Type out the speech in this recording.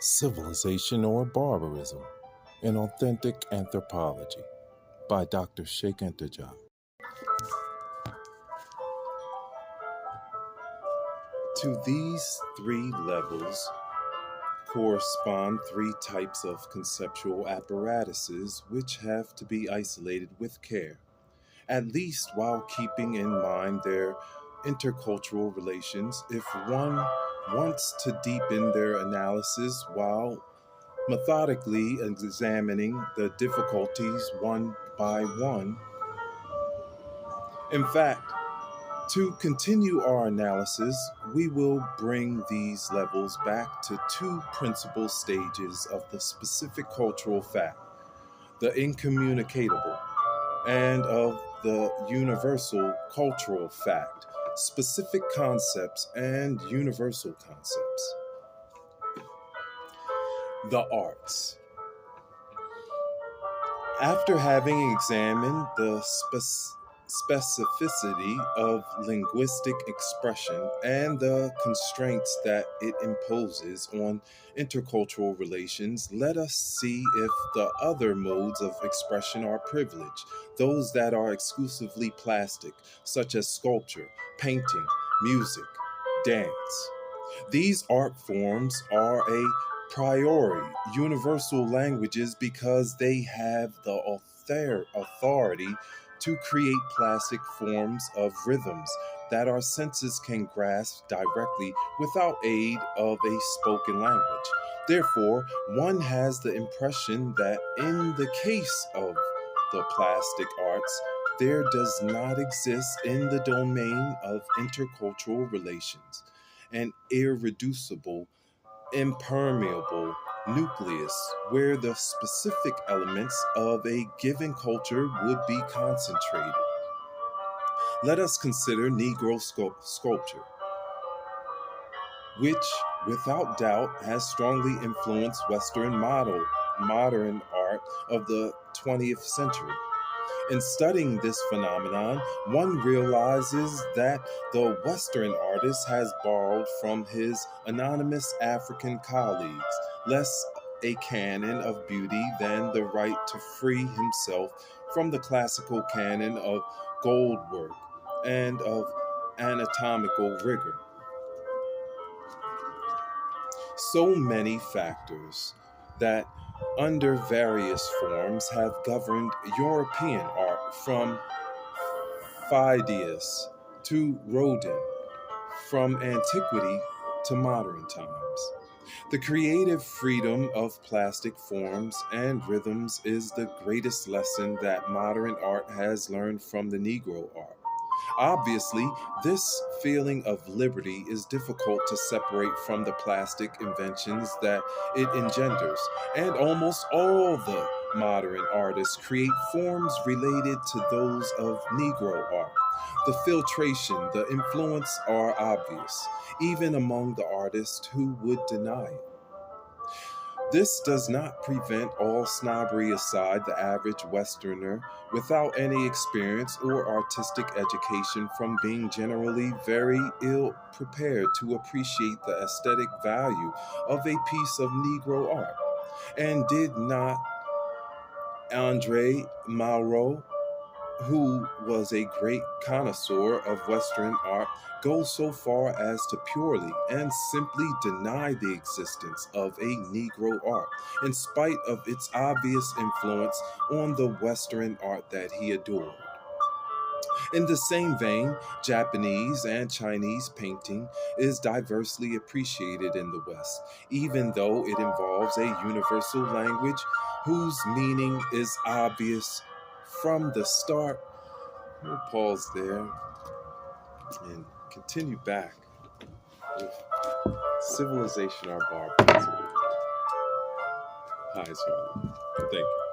Civilization or Barbarism, an Authentic Anthropology by Dr. Cheikh Anta Diop. To these three levels correspond three types of conceptual apparatuses which have to be isolated with care, at least while keeping in mind their intercultural relations if one wants to deepen their analysis while methodically examining the difficulties one by one. In fact, to continue our analysis, we will bring these levels back to two principal stages of the specific cultural fact, the incommunicable, and of the universal cultural fact, specific concepts and universal concepts. The arts. After having examined the specificity of linguistic expression and the constraints that it imposes on intercultural relations, let us see if the other modes of expression are privileged, those that are exclusively plastic, such as sculpture, painting, music, dance. These art forms are a priori universal languages because they have the authority to create plastic forms of rhythms that our senses can grasp directly without aid of a spoken language. Therefore, one has the impression that in the case of the plastic arts, there does not exist in the domain of intercultural relations an irreducible, impermeable nucleus where the specific elements of a given culture would be concentrated. Let us consider Negro sculpture, which without doubt has strongly influenced Western modern art of the 20th century. In studying this phenomenon, one realizes that the Western artist has borrowed from his anonymous African colleagues less a canon of beauty than the right to free himself from the classical canon of gold work and of anatomical rigor. So many factors that under various forms have governed European art from Phidias to Rodin, from antiquity to modern times. The creative freedom of plastic forms and rhythms is the greatest lesson that modern art has learned from the Negro art. Obviously, this feeling of liberty is difficult to separate from the plastic inventions that it engenders, and almost all the modern artists create forms related to those of Negro art. The filtration, the influence are obvious, even among the artists who would deny it. This does not prevent, all snobbery aside, the average Westerner without any experience or artistic education from being generally very ill prepared to appreciate the aesthetic value of a piece of Negro art. And did not Andre Malraux, who was a great connoisseur of Western art, go so far as to purely and simply deny the existence of a Negro art, in spite of its obvious influence on the Western art that he adored. In the same vein, Japanese and Chinese painting is diversely appreciated in the West, even though it involves a universal language whose meaning is obvious from the start. We'll pause there and continue back with Civilization or Barbarism. Hi, sir. Thank you.